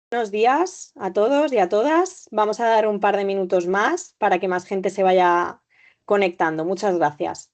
Buenos días a todos y a todas. Vamos a dar un par de minutos más para que más gente se vaya conectando. Muchas gracias.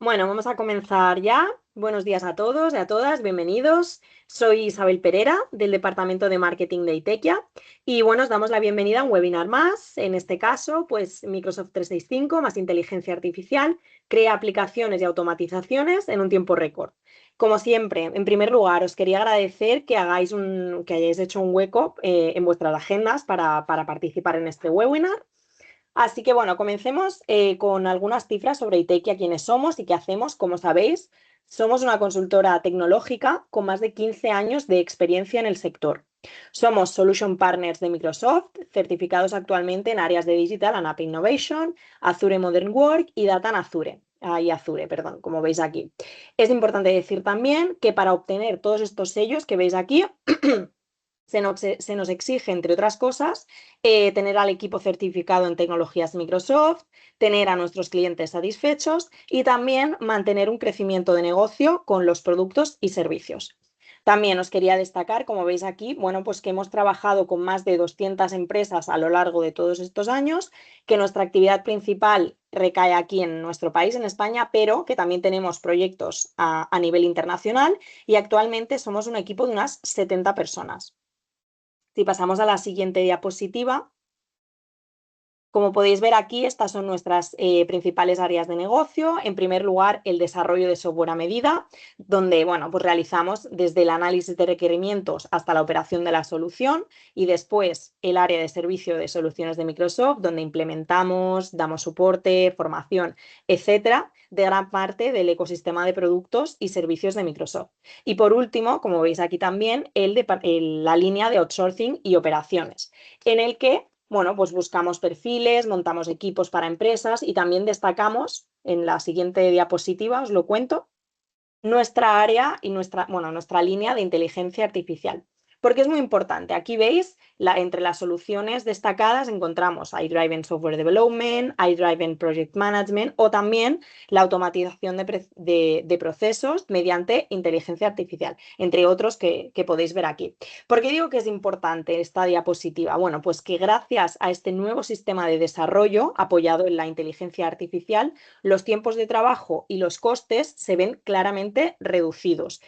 Bueno, vamos a comenzar ya. Buenos días a todos y a todas, bienvenidos. Soy Isabel Pereira del Departamento de Marketing de Itequia y bueno, os damos la bienvenida a un webinar más. En este caso, pues Microsoft 365 más inteligencia artificial crea aplicaciones y automatizaciones en un tiempo récord. Como siempre, en primer lugar, os quería agradecer que que hayáis hecho un hueco en vuestras agendas para participar en este webinar. Así que bueno, comencemos con algunas cifras sobre Itequia, quiénes somos y qué hacemos. Como sabéis, somos una consultora tecnológica con más de 15 años de experiencia en el sector. Somos Solution Partners de Microsoft, certificados actualmente en áreas de Digital and App Innovation, Azure Modern Work y Data en Azure. Azure, perdón, como veis aquí. Es importante decir también que para obtener todos estos sellos que veis aquí, se nos exige, entre otras cosas, tener al equipo certificado en tecnologías Microsoft, tener a nuestros clientes satisfechos y también mantener un crecimiento de negocio con los productos y servicios. También os quería destacar, como veis aquí, bueno, pues que hemos trabajado con más de 200 empresas a lo largo de todos estos años, que nuestra actividad principal recae aquí en nuestro país, en España, pero que también tenemos proyectos a nivel internacional y actualmente somos un equipo de unas 70 personas. Si pasamos a la siguiente diapositiva, como podéis ver aquí, estas son nuestras principales áreas de negocio. En primer lugar, el desarrollo de software a medida, donde bueno, pues realizamos desde el análisis de requerimientos hasta la operación de la solución y después el área de servicio de soluciones de Microsoft, donde implementamos, damos soporte, formación, etcétera, de gran parte del ecosistema de productos y servicios de Microsoft. Y por último, como veis aquí también, la línea de outsourcing y operaciones, en el que bueno, pues buscamos perfiles, montamos equipos para empresas y también destacamos, en la siguiente diapositiva os lo cuento, nuestra área y nuestra línea de inteligencia artificial. Porque es muy importante. Aquí veis, entre las soluciones destacadas encontramos iDriven Software Development, iDriven Project Management o también la automatización de procesos mediante inteligencia artificial, entre otros que podéis ver aquí. ¿Por qué digo que es importante esta diapositiva? Bueno, pues que gracias a este nuevo sistema de desarrollo apoyado en la inteligencia artificial, los tiempos de trabajo y los costes se ven claramente reducidos.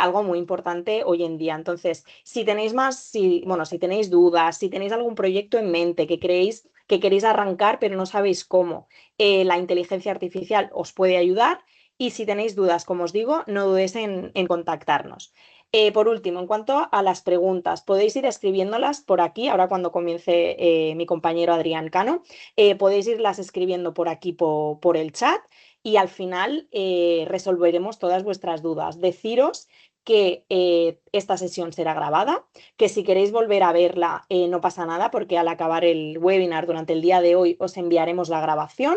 Algo muy importante hoy en día. Entonces, si tenéis si tenéis dudas, si tenéis algún proyecto en mente que creéis que queréis arrancar pero no sabéis cómo, la inteligencia artificial os puede ayudar y si tenéis dudas, como os digo, no dudéis en contactarnos. Por último, en cuanto a las preguntas, podéis ir escribiéndolas por aquí, ahora cuando comience mi compañero Adrián Cano, podéis irlas escribiendo por aquí por el chat y al final resolveremos todas vuestras dudas. Deciros que esta sesión será grabada, que si queréis volver a verla no pasa nada porque al acabar el webinar durante el día de hoy os enviaremos la grabación.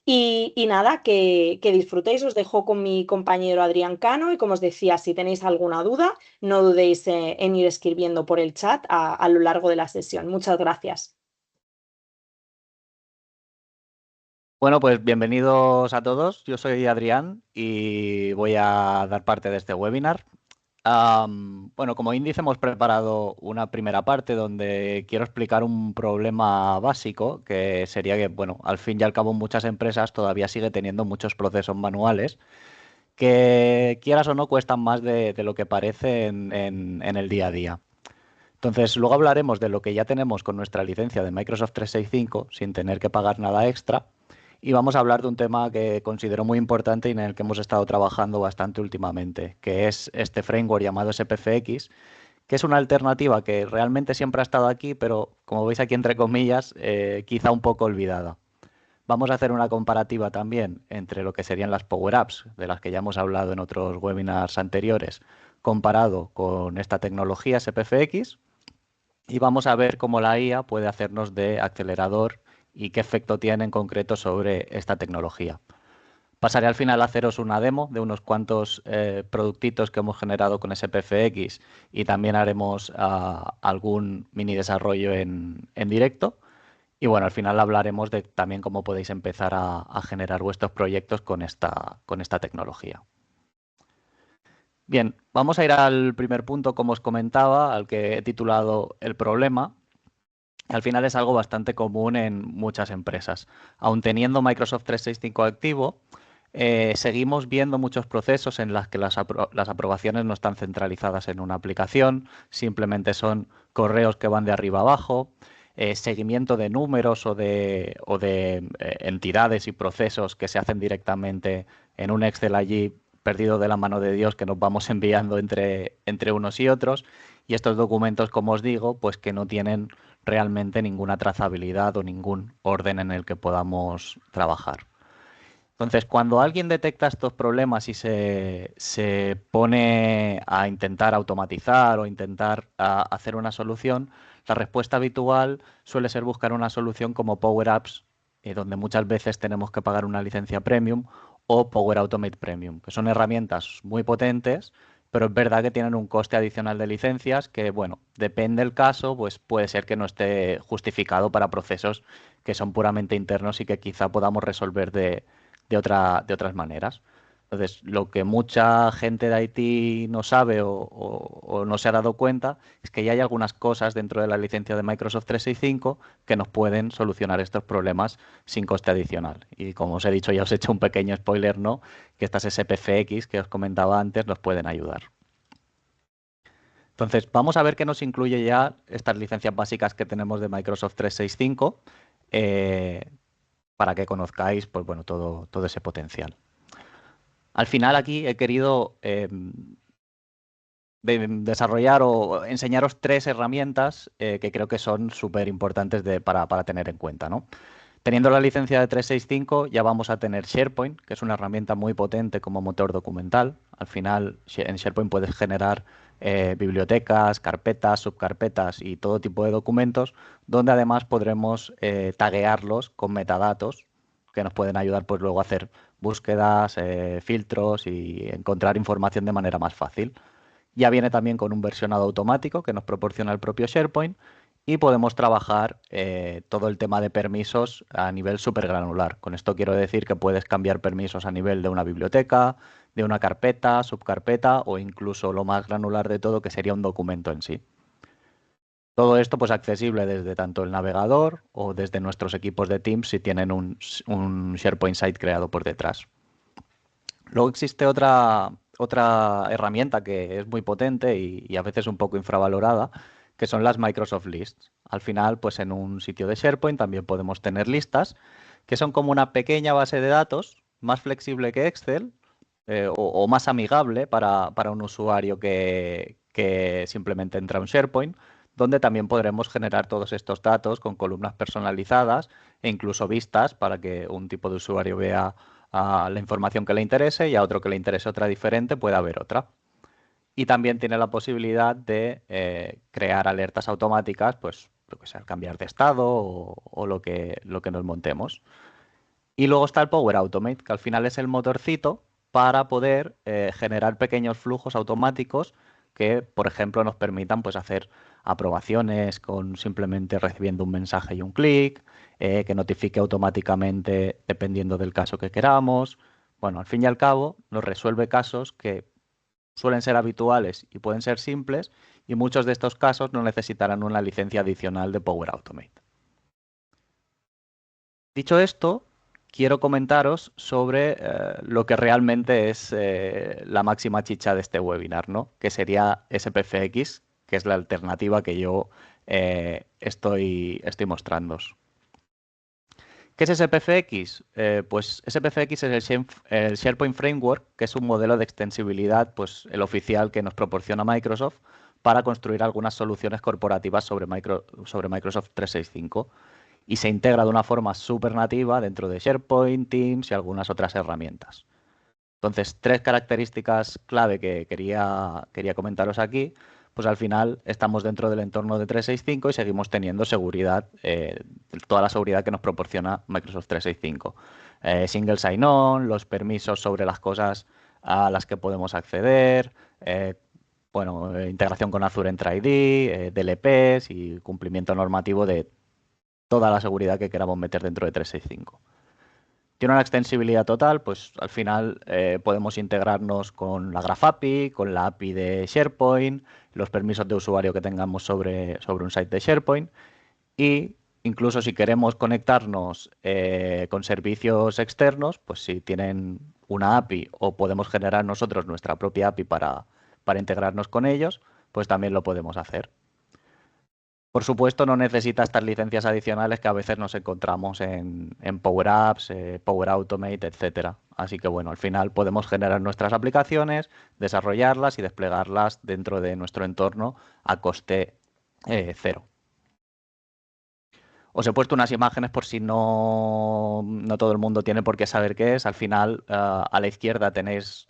Y nada, que disfrutéis, os dejo con mi compañero Adrián Cano y como os decía, si tenéis alguna duda, no dudéis en ir escribiendo por el chat a lo largo de la sesión. Muchas gracias. Bueno, pues bienvenidos a todos. Yo soy Adrián y voy a dar parte de este webinar. Bueno, como índice hemos preparado una primera parte donde quiero explicar un problema básico, que sería que, bueno, al fin y al cabo muchas empresas todavía sigue teniendo muchos procesos manuales que, quieras o no, cuestan más de lo que parece en el día a día. Entonces, luego hablaremos de lo que ya tenemos con nuestra licencia de Microsoft 365 sin tener que pagar nada extra. Y vamos a hablar de un tema que considero muy importante y en el que hemos estado trabajando bastante últimamente, que es este framework llamado SPFX, que es una alternativa que realmente siempre ha estado aquí, pero como veis aquí entre comillas, quizá un poco olvidada. Vamos a hacer una comparativa también entre lo que serían las Power Apps, de las que ya hemos hablado en otros webinars anteriores, comparado con esta tecnología SPFX, y vamos a ver cómo la IA puede hacernos de acelerador y qué efecto tiene en concreto sobre esta tecnología. Pasaré al final a haceros una demo de unos cuantos productitos que hemos generado con SPFX y también haremos algún mini desarrollo en directo. Y bueno, al final hablaremos de también cómo podéis empezar a generar vuestros proyectos con esta tecnología. Bien, vamos a ir al primer punto, como os comentaba, al que he titulado el problema. Al final es algo bastante común en muchas empresas. Aun teniendo Microsoft 365 activo, seguimos viendo muchos procesos en los que las aprobaciones no están centralizadas en una aplicación, simplemente son correos que van de arriba abajo, seguimiento de números o de entidades y procesos que se hacen directamente en un Excel allí perdido de la mano de Dios que nos vamos enviando entre unos y otros. Y estos documentos, como os digo, pues que no tienen realmente ninguna trazabilidad o ningún orden en el que podamos trabajar. Entonces, cuando alguien detecta estos problemas y se pone a intentar automatizar o intentar hacer una solución, la respuesta habitual suele ser buscar una solución como Power Apps, donde muchas veces tenemos que pagar una licencia premium, o Power Automate Premium, que son herramientas muy potentes, pero es verdad que tienen un coste adicional de licencias que, bueno, depende del caso, pues puede ser que no esté justificado para procesos que son puramente internos y que quizá podamos resolver de otras maneras. Entonces, lo que mucha gente de IT no sabe o no se ha dado cuenta es que ya hay algunas cosas dentro de la licencia de Microsoft 365 que nos pueden solucionar estos problemas sin coste adicional. Y como os he dicho, ya os he hecho un pequeño spoiler, ¿no? Que estas SPFX que os comentaba antes nos pueden ayudar. Entonces, vamos a ver qué nos incluye ya estas licencias básicas que tenemos de Microsoft 365 para que conozcáis, pues bueno, todo ese potencial. Al final aquí he querido desarrollar o enseñaros tres herramientas que creo que son súper importantes para tener en cuenta, ¿no? Teniendo la licencia de 365 ya vamos a tener SharePoint, que es una herramienta muy potente como motor documental. Al final en SharePoint puedes generar bibliotecas, carpetas, subcarpetas y todo tipo de documentos, donde además podremos taguearlos con metadatos que nos pueden ayudar pues luego a hacer búsquedas, filtros y encontrar información de manera más fácil. Ya viene también con un versionado automático que nos proporciona el propio SharePoint y podemos trabajar todo el tema de permisos a nivel súper granular. Con esto quiero decir que puedes cambiar permisos a nivel de una biblioteca, de una carpeta, subcarpeta o incluso lo más granular de todo que sería un documento en sí. Todo esto pues accesible desde tanto el navegador o desde nuestros equipos de Teams si tienen un SharePoint site creado por detrás. Luego existe otra herramienta que es muy potente y a veces un poco infravalorada, que son las Microsoft Lists. Al final, pues en un sitio de SharePoint también podemos tener listas, que son como una pequeña base de datos, más flexible que Excel, o más amigable para un usuario que simplemente entra a un SharePoint, donde también podremos generar todos estos datos con columnas personalizadas e incluso vistas para que un tipo de usuario vea la información que le interese y a otro que le interese otra diferente pueda haber otra. Y también tiene la posibilidad de crear alertas automáticas, pues lo que sea, al cambiar de estado o lo que nos montemos. Y luego está el Power Automate, que al final es el motorcito para poder generar pequeños flujos automáticos que, por ejemplo, nos permitan pues, hacer aprobaciones con simplemente recibiendo un mensaje y un clic, que notifique automáticamente dependiendo del caso que queramos. Bueno, al fin y al cabo, nos resuelve casos que suelen ser habituales y pueden ser simples, y muchos de estos casos no necesitarán una licencia adicional de Power Automate. Dicho esto, quiero comentaros sobre lo que realmente es la máxima chicha de este webinar, ¿no? Que sería SPFX, que es la alternativa que yo estoy mostrándoos. ¿Qué es SPFX? Pues SPFX es el SharePoint Framework, que es un modelo de extensibilidad, pues el oficial que nos proporciona Microsoft para construir algunas soluciones corporativas sobre Microsoft 365 y se integra de una forma súper nativa dentro de SharePoint, Teams y algunas otras herramientas. Entonces, tres características clave que quería comentaros aquí, pues al final estamos dentro del entorno de 365 y seguimos teniendo seguridad, toda la seguridad que nos proporciona Microsoft 365. Single sign-on, los permisos sobre las cosas a las que podemos acceder, bueno, integración con Azure Entra ID, DLPs y cumplimiento normativo de toda la seguridad que queramos meter dentro de 365. Tiene una extensibilidad total, pues al final podemos integrarnos con la Graph API, con la API de SharePoint, los permisos de usuario que tengamos sobre un site de SharePoint y incluso si queremos conectarnos con servicios externos, pues si tienen una API o podemos generar nosotros nuestra propia API para integrarnos con ellos, pues también lo podemos hacer. Por supuesto, no necesita estas licencias adicionales que a veces nos encontramos en Power Apps, Power Automate, etcétera. Así que bueno, al final podemos generar nuestras aplicaciones, desarrollarlas y desplegarlas dentro de nuestro entorno a coste cero. Os he puesto unas imágenes por si no todo el mundo tiene por qué saber qué es. Al final, a la izquierda tenéis,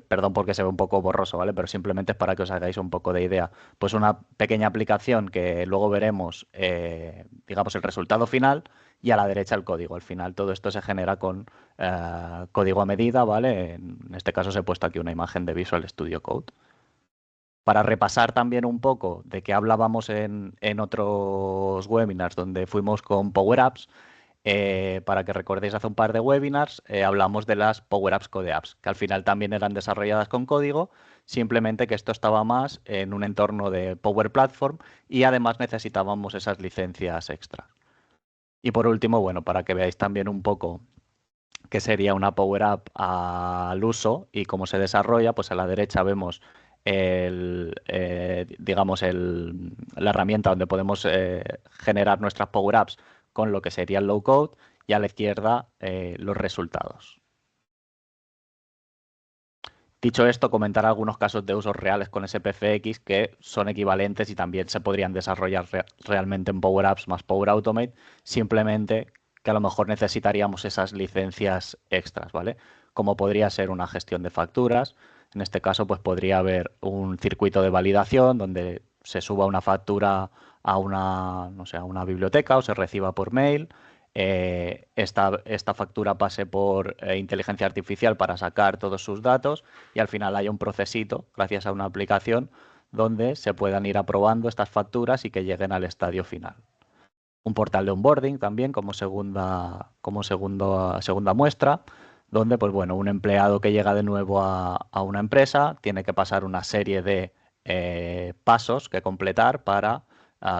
perdón porque se ve un poco borroso, ¿vale? Pero simplemente es para que os hagáis un poco de idea. Pues una pequeña aplicación que luego veremos, digamos, el resultado final y a la derecha el código. Al final todo esto se genera con código a medida, ¿vale? En este caso os he puesto aquí una imagen de Visual Studio Code. Para repasar también un poco de qué hablábamos en otros webinars donde fuimos con Power Apps, para que recordéis hace un par de webinars, hablamos de las Power Apps Code Apps, que al final también eran desarrolladas con código, simplemente que esto estaba más en un entorno de Power Platform y además necesitábamos esas licencias extra. Y por último, bueno, para que veáis también un poco qué sería una Power App al uso y cómo se desarrolla, pues a la derecha vemos digamos la herramienta donde podemos generar nuestras Power Apps con lo que sería el low code y a la izquierda los resultados. Dicho esto, comentar algunos casos de usos reales con SPFX que son equivalentes y también se podrían desarrollar realmente en Power Apps más Power Automate, simplemente que a lo mejor necesitaríamos esas licencias extras, ¿vale? Como podría ser una gestión de facturas. En este caso, pues podría haber un circuito de validación donde se suba una factura a una, no sé, a una biblioteca o se reciba por mail. esta factura pase por inteligencia artificial para sacar todos sus datos y al final haya un procesito, gracias a una aplicación, donde se puedan ir aprobando estas facturas y que lleguen al estadio final. Un portal de onboarding también segunda muestra, donde pues bueno, un empleado que llega de nuevo a una empresa tiene que pasar una serie de pasos que completar para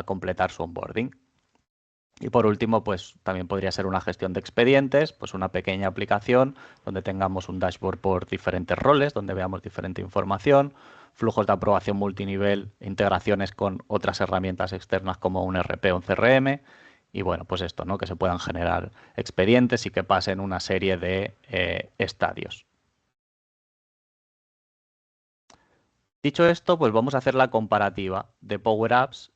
completar su onboarding. Y por último, pues también podría ser una gestión de expedientes, pues una pequeña aplicación donde tengamos un dashboard por diferentes roles, donde veamos diferente información, flujos de aprobación multinivel, integraciones con otras herramientas externas como un RP o un CRM. Y bueno, pues esto, ¿no? Que se puedan generar expedientes y que pasen una serie de estadios. Dicho esto, pues vamos a hacer la comparativa de Power Apps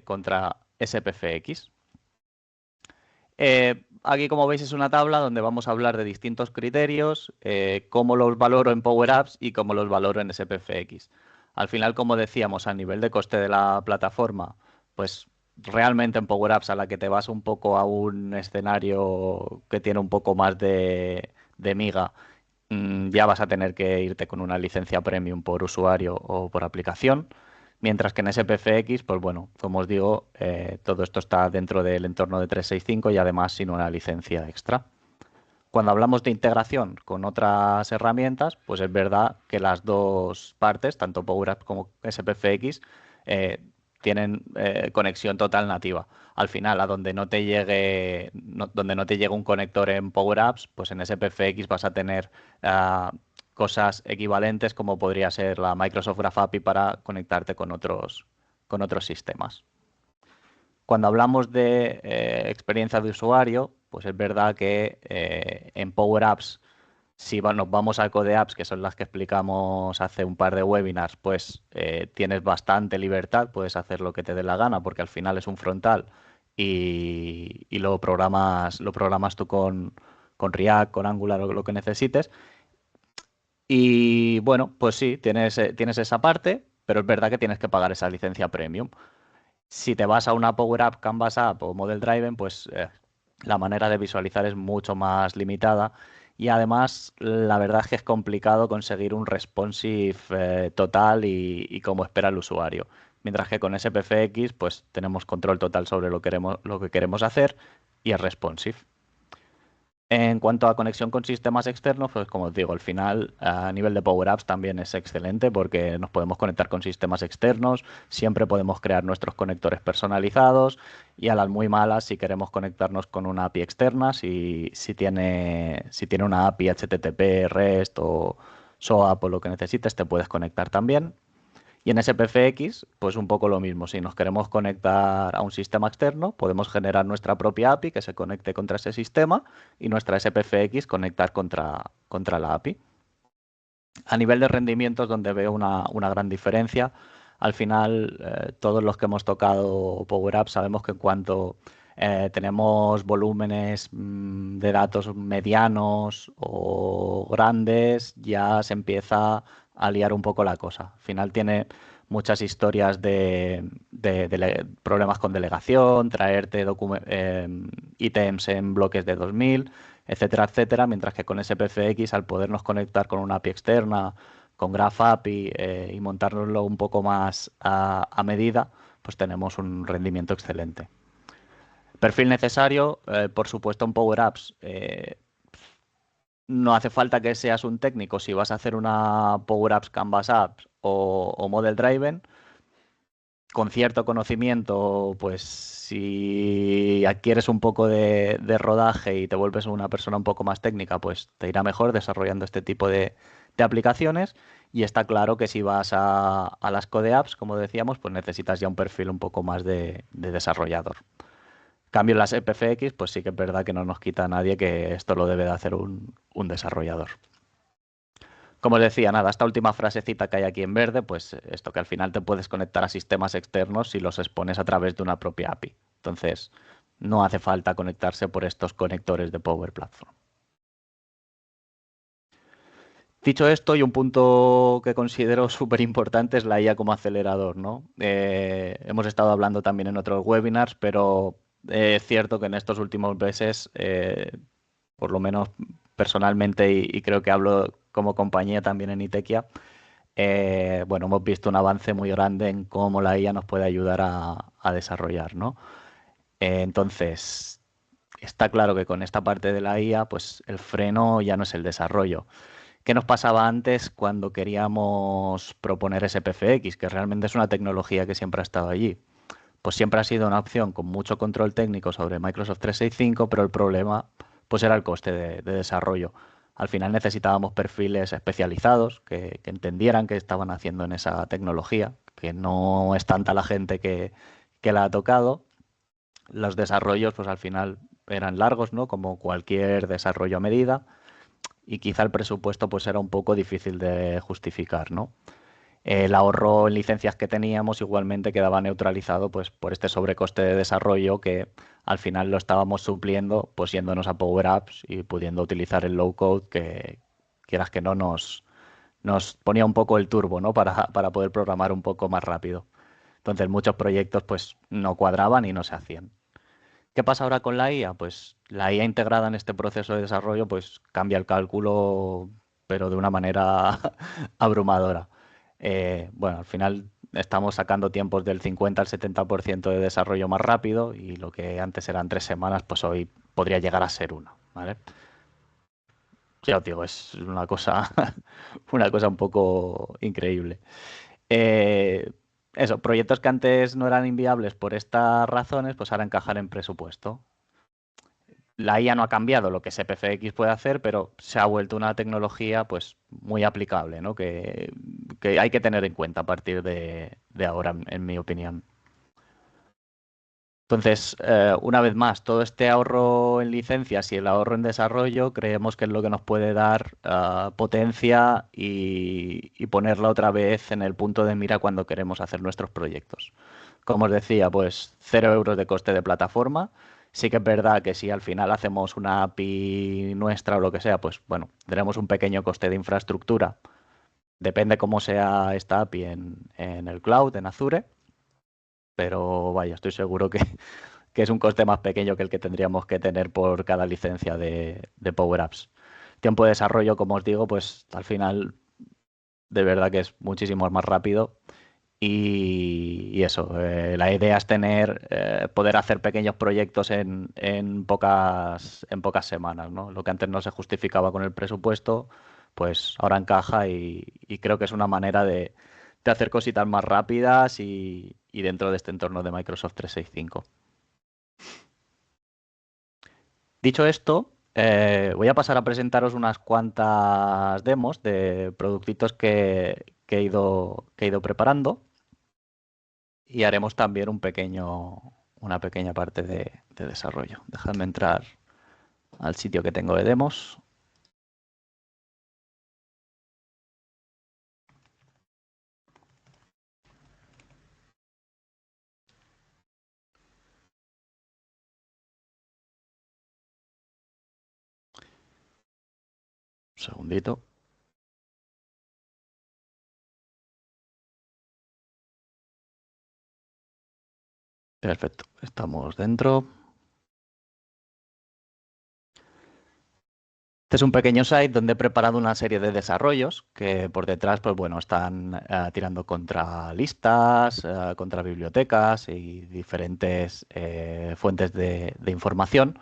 contra SPFX. Aquí, como veis, es una tabla donde vamos a hablar de distintos criterios, cómo los valoro en Power Apps y cómo los valoro en SPFX. Al final, como decíamos, a nivel de coste de la plataforma, pues realmente en Power Apps a la que te vas un poco a un escenario que tiene un poco más de miga, ya vas a tener que irte con una licencia premium por usuario o por aplicación. Mientras que en SPFX, pues bueno, como os digo, todo esto está dentro del entorno de 365 y además sin una licencia extra. Cuando hablamos de integración con otras herramientas, pues es verdad que las dos partes, tanto Power Apps como SPFX, eh, tienen conexión total nativa. Al final, a donde no te llegue, donde no te llegue un conector en Power Apps, pues en SPFX vas a tener cosas equivalentes como podría ser la Microsoft Graph API para conectarte con otros sistemas. Cuando hablamos de experiencia de usuario, pues es verdad que en Power Apps, si nos vamos a Code Apps, que son las que explicamos hace un par de webinars, pues tienes bastante libertad, puedes hacer lo que te dé la gana, porque al final es un frontal y lo programas tú con React, con Angular o lo que necesites. Y bueno, pues sí, tienes esa parte, pero es verdad que tienes que pagar esa licencia premium. Si te vas a una Power App, Canvas App o Model Driven, pues la manera de visualizar es mucho más limitada y además la verdad es que es complicado conseguir un responsive total y como espera el usuario. Mientras que con SPFX pues tenemos control total sobre lo que queremos hacer y es responsive. En cuanto a conexión con sistemas externos, pues como os digo, al final a nivel de Power Apps también es excelente porque nos podemos conectar con sistemas externos, siempre podemos crear nuestros conectores personalizados y a las muy malas si queremos conectarnos con una API externa, si tiene una API HTTP, REST o SOAP o lo que necesites, te puedes conectar también. Y en SPFX, pues un poco lo mismo. Si nos queremos conectar a un sistema externo, podemos generar nuestra propia API que se conecte contra ese sistema y nuestra SPFX conectar contra la API. A nivel de rendimientos, donde veo una gran diferencia, al final todos los que hemos tocado Power Apps sabemos que en cuanto tenemos volúmenes de datos medianos o grandes, ya se empieza a liar un poco la cosa. Al final tiene muchas historias de problemas con delegación, traerte ítems en bloques de 2000, etcétera, etcétera, mientras que con SPFX, al podernos conectar con una API externa, con Graph API y montárnoslo un poco más a medida, pues tenemos un rendimiento excelente. Perfil necesario, por supuesto, en Power Apps. No hace falta que seas un técnico si vas a hacer una Power Apps, Canvas Apps o Model Driven. Con cierto conocimiento, pues si adquieres un poco de rodaje y te vuelves una persona un poco más técnica, pues te irá mejor desarrollando este tipo de aplicaciones. Y está claro que si vas a las Code Apps, como decíamos, pues necesitas ya un perfil un poco más de desarrollador. Cambio en las EPFX, pues sí que es verdad que no nos quita a nadie que esto lo debe de hacer un desarrollador. Como os decía, nada, esta última frasecita que hay aquí en verde, pues esto que al final te puedes conectar a sistemas externos si los expones a través de una propia API. Entonces, no hace falta conectarse por estos conectores de Power Platform. Dicho esto, y un punto que considero súper importante es la IA como acelerador, ¿no? Hemos estado hablando también en otros webinars, pero es cierto que en estos últimos meses, por lo menos personalmente, y creo que hablo como compañía también en Itequia, bueno, hemos visto un avance muy grande en cómo la IA nos puede ayudar a desarrollar, ¿no? Entonces, está claro que con esta parte de la IA, pues el freno ya no es el desarrollo. ¿Qué nos pasaba antes cuando queríamos proponer SPFX, que realmente es una tecnología que siempre ha estado allí? Pues siempre ha sido una opción con mucho control técnico sobre Microsoft 365, pero el problema pues era el coste de desarrollo. Al final necesitábamos perfiles especializados que entendieran qué estaban haciendo en esa tecnología, que no es tanta la gente que la ha tocado. Los desarrollos pues al final eran largos, ¿no? Como cualquier desarrollo a medida, y quizá el presupuesto pues era un poco difícil de justificar, ¿no? El ahorro en licencias que teníamos igualmente quedaba neutralizado pues por este sobrecoste de desarrollo que al final lo estábamos supliendo pues yéndonos a Power Apps y pudiendo utilizar el low code que quieras que no nos ponía un poco el turbo, ¿no? Para poder programar un poco más rápido. Entonces muchos proyectos pues no cuadraban y no se hacían. ¿Qué pasa ahora con la IA? Pues la IA integrada en este proceso de desarrollo pues cambia el cálculo, pero de una manera abrumadora. Bueno, al final estamos sacando tiempos del 50 al 70% de desarrollo más rápido y lo que antes eran 3 semanas, pues hoy podría llegar a ser una, ¿vale? Ya os digo, es una cosa, una cosa un poco increíble. Eh, Eso, proyectos que antes no eran inviables por estas razones, pues ahora encajan en presupuesto. La IA no ha cambiado lo que SPFX puede hacer, pero se ha vuelto una tecnología pues muy aplicable, ¿no? Que hay que tener en cuenta a partir de ahora, en mi opinión. Entonces, una vez más, todo este ahorro en licencias y el ahorro en desarrollo creemos que es lo que nos puede dar potencia y ponerla otra vez en el punto de mira cuando queremos hacer nuestros proyectos. Como os decía, pues 0 € de coste de plataforma. Sí que es verdad que si al final hacemos una API nuestra o lo que sea, pues bueno, tenemos un pequeño coste de infraestructura. Depende cómo sea esta API en el cloud, en Azure, pero vaya, estoy seguro que es un coste más pequeño que el que tendríamos que tener por cada licencia de Power Apps. Tiempo de desarrollo, como os digo, pues al final de verdad que es muchísimo más rápido y eso, la idea es poder hacer pequeños proyectos en pocas semanas, ¿no? Lo que antes no se justificaba con el presupuesto, pues ahora encaja y creo que es una manera de hacer cositas más rápidas y dentro de este entorno de Microsoft 365. Dicho esto, voy a pasar a presentaros unas cuantas demos de productitos que he ido preparando y haremos también una pequeña parte de desarrollo. Dejadme entrar al sitio que tengo de demos. Un segundito. Perfecto, estamos dentro. Este es un pequeño site donde he preparado una serie de desarrollos que por detrás, pues bueno, están tirando contra listas, contra bibliotecas y diferentes fuentes de información.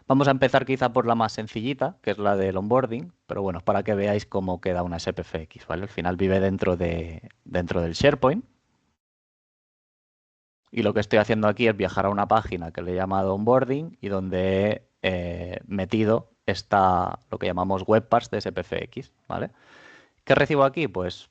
Vamos a empezar quizá por la más sencillita, que es la del onboarding, pero bueno, para que veáis cómo queda una SPFX, ¿vale? Al final vive dentro del SharePoint. Y lo que estoy haciendo aquí es viajar a una página que le he llamado onboarding y donde he metido lo que llamamos webparts de SPFX, ¿vale? ¿Qué recibo aquí? Pues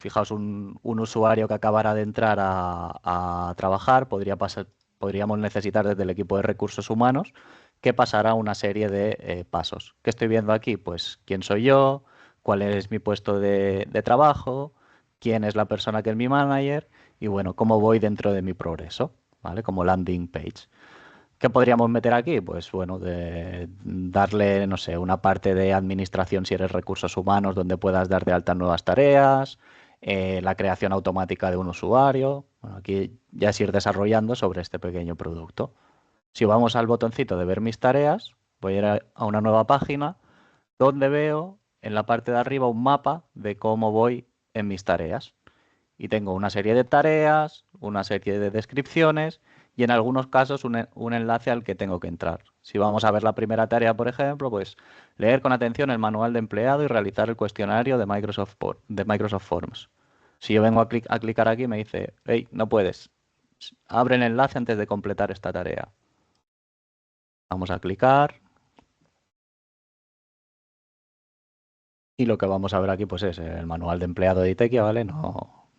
fijaos, un usuario que acabara de entrar a trabajar, podríamos necesitar desde el equipo de recursos humanos que pasara una serie de pasos. ¿Qué estoy viendo aquí? Pues quién soy yo, cuál es mi puesto de trabajo, quién es la persona que es mi manager y bueno, cómo voy dentro de mi progreso, ¿vale? Como landing page. ¿Qué podríamos meter aquí? Pues bueno, darle, no sé, una parte de administración si eres recursos humanos donde puedas dar de alta nuevas tareas, la creación automática de un usuario. Bueno, aquí ya es ir desarrollando sobre este pequeño producto. Si vamos al botoncito de ver mis tareas, voy a ir a una nueva página donde veo en la parte de arriba un mapa de cómo voy en mis tareas. Y tengo una serie de tareas, una serie de descripciones y en algunos casos un enlace al que tengo que entrar. Si vamos a ver la primera tarea, por ejemplo, pues leer con atención el manual de empleado y realizar el cuestionario de Microsoft Forms. Si yo vengo a clicar aquí, me dice, hey, no puedes. Abre el enlace antes de completar esta tarea. Vamos a clicar. Y lo que vamos a ver aquí pues es el manual de empleado de Itekia, ¿vale? No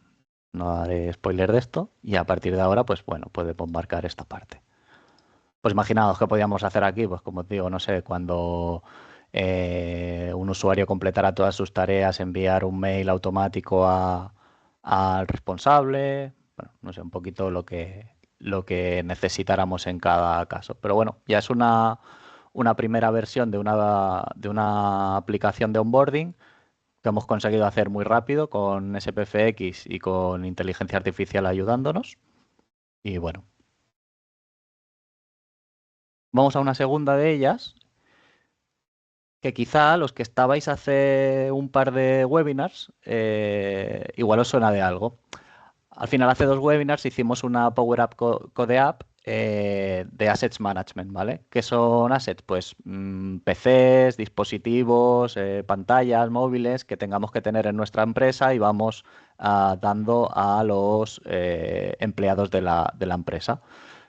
haré spoiler de esto. Y a partir de ahora, pues bueno, podemos marcar esta parte. Pues imaginaos qué podíamos hacer aquí, pues como os digo, no sé, cuando un usuario completara todas sus tareas, enviar un mail automático al responsable, bueno, no sé, un poquito lo que necesitáramos en cada caso. Pero bueno, ya es una primera versión de una aplicación de onboarding que hemos conseguido hacer muy rápido con SPFX y con inteligencia artificial ayudándonos. Y bueno, vamos a una segunda de ellas, que quizá los que estabais hace un par de webinars, igual os suena de algo. Al final, hace 2 webinars hicimos una Power Up Code App de Assets Management, ¿vale? ¿Qué son assets? Pues PCs, dispositivos, pantallas, móviles que tengamos que tener en nuestra empresa y vamos dando a los empleados de la empresa.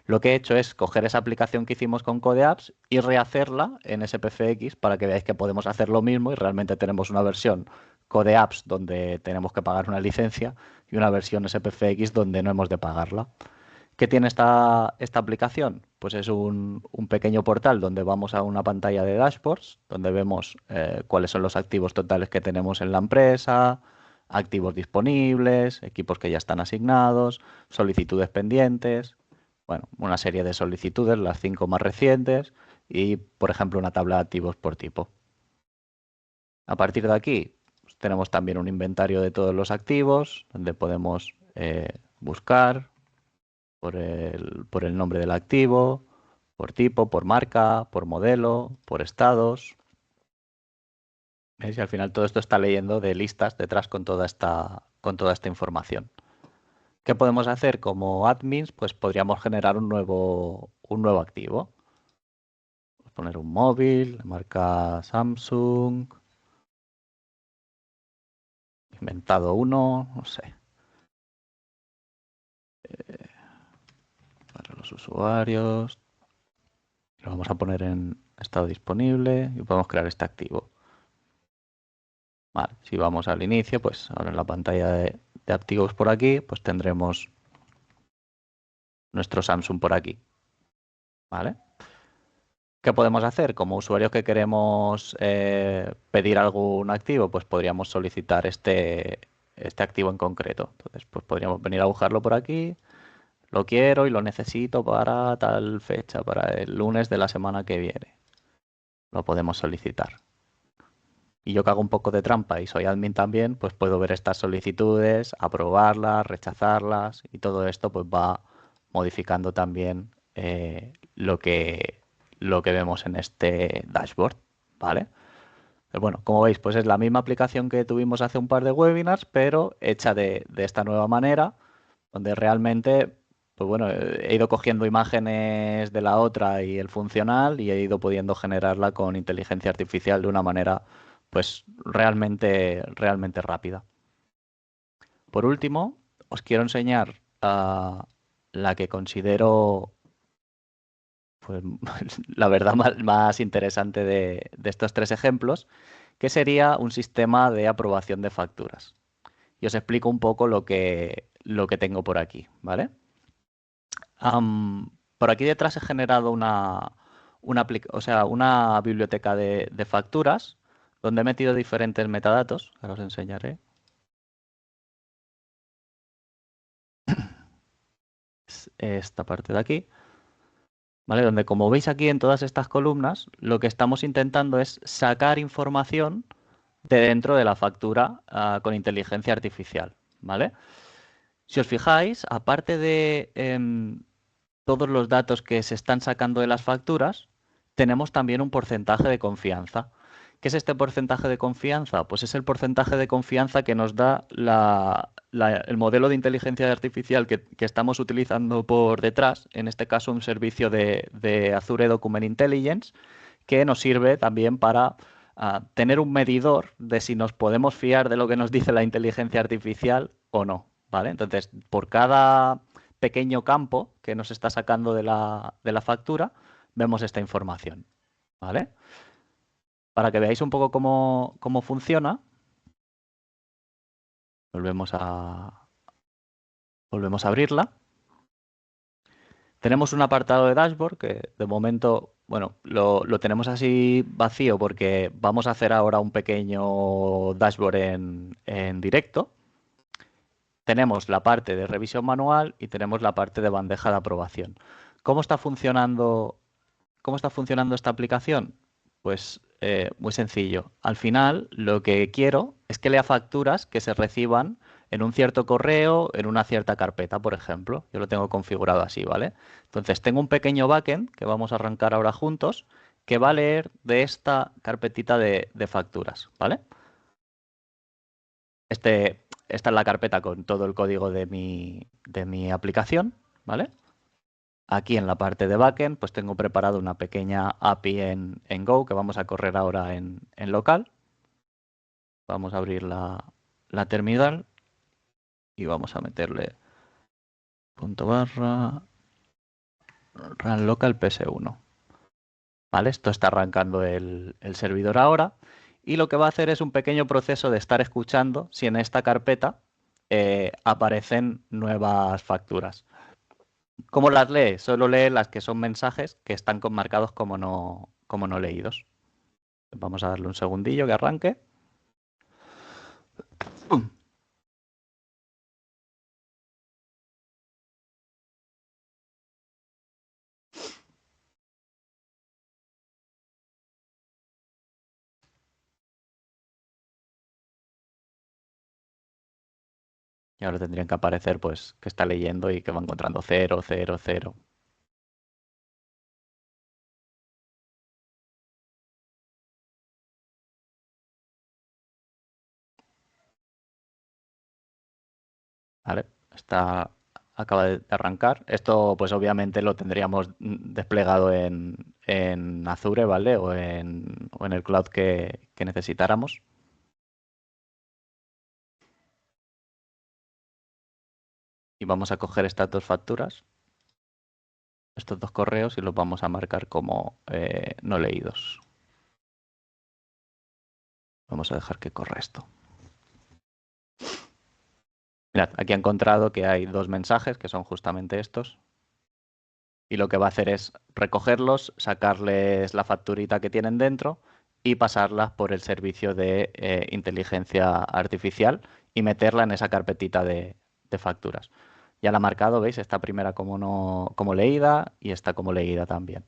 Lo que he hecho es coger esa aplicación que hicimos con CodeApps y rehacerla en SPFX para que veáis que podemos hacer lo mismo y realmente tenemos una versión CodeApps donde tenemos que pagar una licencia y una versión SPFX donde no hemos de pagarla. ¿Qué tiene esta aplicación? Pues es un pequeño portal donde vamos a una pantalla de dashboards, donde vemos cuáles son los activos totales que tenemos en la empresa, activos disponibles, equipos que ya están asignados, solicitudes pendientes, bueno, una serie de solicitudes, las 5 más recientes y, por ejemplo, una tabla de activos por tipo. A partir de aquí, pues, tenemos también un inventario de todos los activos, donde podemos buscar por el nombre del activo, por tipo, por marca, por modelo, por estados. ¿Veis? Y al final todo esto está leyendo de listas detrás con toda esta información. ¿Qué podemos hacer como admins? Pues podríamos generar un nuevo activo. Vamos a poner un móvil, marca Samsung, inventado uno, no sé. Para los usuarios. Lo vamos a poner en estado disponible y podemos crear este activo. Vale, si vamos al inicio, pues ahora en la pantalla de activos por aquí, pues tendremos nuestro Samsung por aquí. ¿Vale? ¿Qué podemos hacer? Como usuarios que queremos pedir algún activo, pues podríamos solicitar este activo en concreto. Entonces, pues podríamos venir a buscarlo por aquí. Lo quiero y lo necesito para tal fecha, para el lunes de la semana que viene. Lo podemos solicitar. Y yo que hago un poco de trampa y soy admin también, pues puedo ver estas solicitudes, aprobarlas, rechazarlas y todo esto pues va modificando también lo que vemos en este dashboard, ¿vale? Pero bueno, como veis, pues es la misma aplicación que tuvimos hace un par de webinars, pero hecha de esta nueva manera, donde realmente, pues bueno, he ido cogiendo imágenes de la otra y el funcional y he ido pudiendo generarla con inteligencia artificial de una manera, pues realmente rápida. Por último, os quiero enseñar la que considero, pues, la verdad más interesante de estos 3 ejemplos, que sería un sistema de aprobación de facturas. Y os explico un poco lo que tengo por aquí, ¿vale? Por aquí detrás he generado una biblioteca de facturas donde he metido diferentes metadatos. Ahora os enseñaré. Esta parte de aquí, ¿vale? Donde, como veis aquí en todas estas columnas, lo que estamos intentando es sacar información de dentro de la factura con inteligencia artificial, ¿vale? Si os fijáis, aparte de todos los datos que se están sacando de las facturas, tenemos también un porcentaje de confianza. ¿Qué es este porcentaje de confianza? Pues es el porcentaje de confianza que nos da el modelo de inteligencia artificial que estamos utilizando por detrás, en este caso un servicio de Azure Document Intelligence, que nos sirve también para tener un medidor de si nos podemos fiar de lo que nos dice la inteligencia artificial o no, ¿vale? Entonces, por cada pequeño campo que nos está sacando de la factura, vemos esta información, ¿vale? Para que veáis un poco cómo funciona, volvemos a abrirla. Tenemos un apartado de dashboard que de momento, bueno, lo tenemos así vacío porque vamos a hacer ahora un pequeño dashboard en directo. Tenemos la parte de revisión manual y tenemos la parte de bandeja de aprobación. ¿Cómo está funcionando esta aplicación? Pues muy sencillo. Al final, lo que quiero es que lea facturas que se reciban en un cierto correo, en una cierta carpeta, por ejemplo. Yo lo tengo configurado así, ¿vale? Entonces, tengo un pequeño backend que vamos a arrancar ahora juntos, que va a leer de esta carpetita de facturas, ¿vale? Esta es la carpeta con todo el código de mi aplicación, ¿vale? Aquí en la parte de backend, pues tengo preparado una pequeña API en Go que vamos a correr ahora en local. Vamos a abrir la terminal y vamos a meterle /run local ps1. ¿Vale? Esto está arrancando el servidor ahora y lo que va a hacer es un pequeño proceso de estar escuchando si en esta carpeta aparecen nuevas facturas. ¿Cómo las lee? Solo lee las que son mensajes que están marcados como no leídos. Vamos a darle un segundillo que arranque. Y ahora tendrían que aparecer pues que está leyendo y que va encontrando 0, 0, 0. ¿Vale? Acaba de arrancar. Esto pues obviamente lo tendríamos desplegado en Azure, ¿vale? O en el cloud que necesitáramos. Y vamos a coger estas dos facturas, estos dos correos, y los vamos a marcar como no leídos. Vamos a dejar que corra esto. Mirad, aquí he encontrado que hay dos mensajes que son justamente estos. Y lo que va a hacer es recogerlos, sacarles la facturita que tienen dentro y pasarlas por el servicio de inteligencia artificial y meterla en esa carpetita de facturas. Ya la ha marcado, ¿veis? Esta primera como leída y esta como leída también.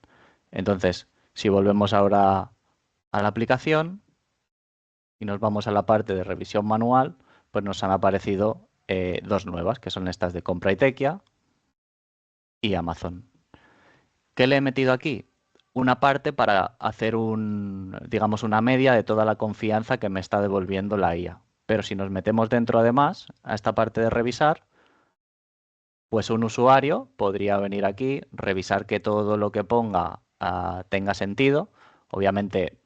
Entonces, si volvemos ahora a la aplicación y nos vamos a la parte de revisión manual, pues nos han aparecido dos nuevas, que son estas de Compra Itequia y Amazon. ¿Qué le he metido aquí? Una parte para hacer digamos, una media de toda la confianza que me está devolviendo la IA. Pero si nos metemos dentro además a esta parte de revisar, pues un usuario podría venir aquí, revisar que todo lo que ponga tenga sentido. Obviamente,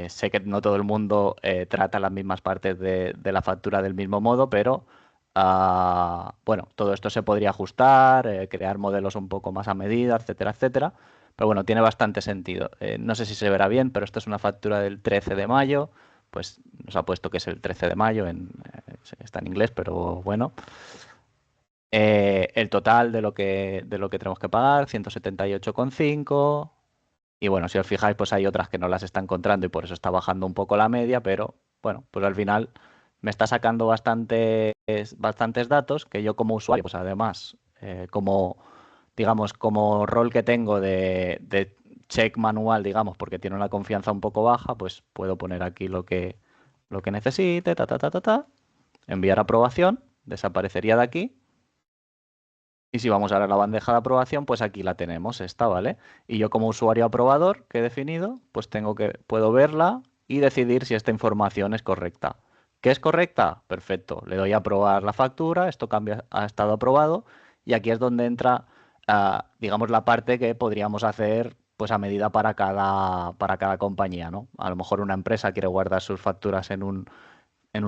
sé que no todo el mundo trata las mismas partes de la factura del mismo modo, pero bueno, todo esto se podría ajustar, crear modelos un poco más a medida, etcétera, etcétera. Pero bueno, tiene bastante sentido. No sé si se verá bien, pero esto es una factura del 13 de mayo. Pues nos ha puesto que es el 13 de mayo, está en inglés, pero bueno. El total de lo que tenemos que pagar, 178,5. Y bueno, si os fijáis, pues hay otras que no las está encontrando y por eso está bajando un poco la media, pero bueno, pues al final me está sacando bastantes datos que yo como usuario, pues además, digamos, como rol que tengo de check manual, digamos, porque tiene una confianza un poco baja, pues puedo poner aquí lo que necesite, enviar aprobación, desaparecería de aquí. Y si vamos ahora a la bandeja de aprobación, pues aquí la tenemos, esta, ¿vale? Y yo como usuario aprobador que he definido, pues puedo verla y decidir si esta información es correcta. ¿Qué es correcta? Perfecto. Le doy a aprobar la factura, esto ha estado aprobado y aquí es donde entra, digamos, la parte que podríamos hacer pues a medida para cada compañía, ¿no? A lo mejor una empresa quiere guardar sus facturas en un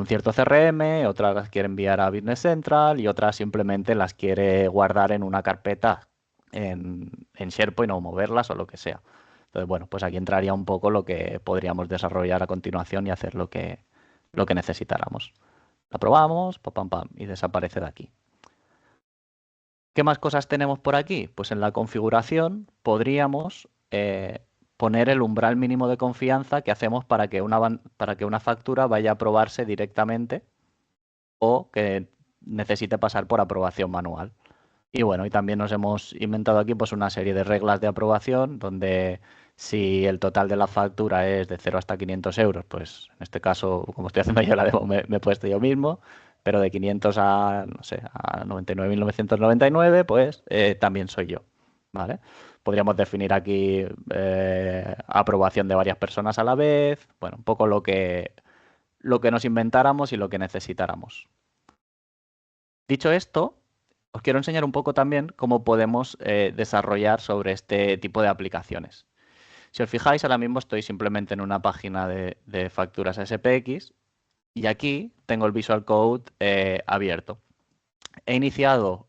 cierto CRM, otras las quiere enviar a Business Central y otras simplemente las quiere guardar en una carpeta en SharePoint o moverlas o lo que sea. Entonces, bueno, pues aquí entraría un poco lo que podríamos desarrollar a continuación y hacer lo que necesitáramos. La probamos, pam, pam, pam, y desaparece de aquí. ¿Qué más cosas tenemos por aquí? Pues en la configuración podríamos poner el umbral mínimo de confianza que hacemos para que una factura vaya a aprobarse directamente o que necesite pasar por aprobación manual. Y bueno, y también nos hemos inventado aquí pues una serie de reglas de aprobación donde si el total de la factura es de 0 hasta 500 euros, pues en este caso, como estoy haciendo yo la demo, me he puesto yo mismo, pero de 500 a, no sé, a 99.999, pues también soy yo, ¿vale? Podríamos definir aquí aprobación de varias personas a la vez, bueno, un poco lo que nos inventáramos y lo que necesitáramos. Dicho esto, os quiero enseñar un poco también cómo podemos desarrollar sobre este tipo de aplicaciones. Si os fijáis, ahora mismo estoy simplemente en una página de facturas SPX y aquí tengo el Visual Code abierto. He iniciado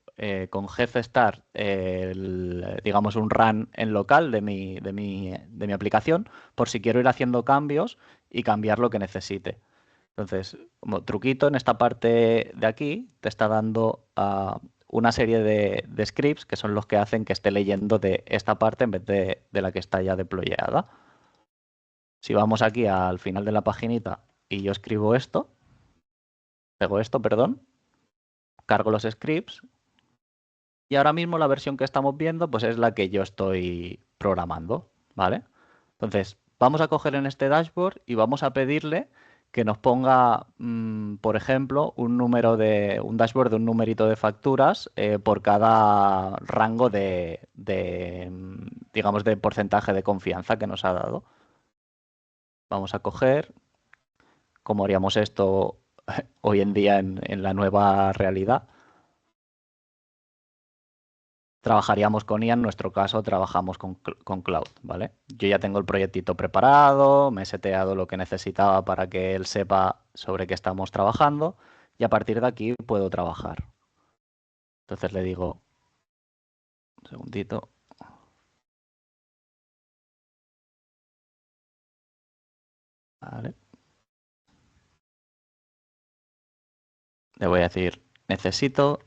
con GFStart, digamos, un run en local de mi aplicación por si quiero ir haciendo cambios y cambiar lo que necesite. Entonces, como truquito, en esta parte de aquí te está dando una serie de scripts que son los que hacen que esté leyendo de esta parte en vez de la que está ya deployada. Si vamos aquí al final de la paginita y yo escribo esto, pego esto, perdón, cargo los scripts y ahora mismo la versión que estamos viendo pues es la que yo estoy programando, ¿vale? Entonces, vamos a coger en este dashboard y vamos a pedirle que nos ponga, por ejemplo, un dashboard de un numerito de facturas por cada rango digamos, de porcentaje de confianza que nos ha dado. Vamos a coger, como haríamos esto hoy en día en la nueva realidad. Trabajaríamos con IA, en nuestro caso trabajamos con Cloud, ¿vale? Yo ya tengo el proyectito preparado, me he seteado lo que necesitaba para que él sepa sobre qué estamos trabajando y a partir de aquí puedo trabajar. Entonces le digo, un segundito. Vale. Le voy a decir, necesito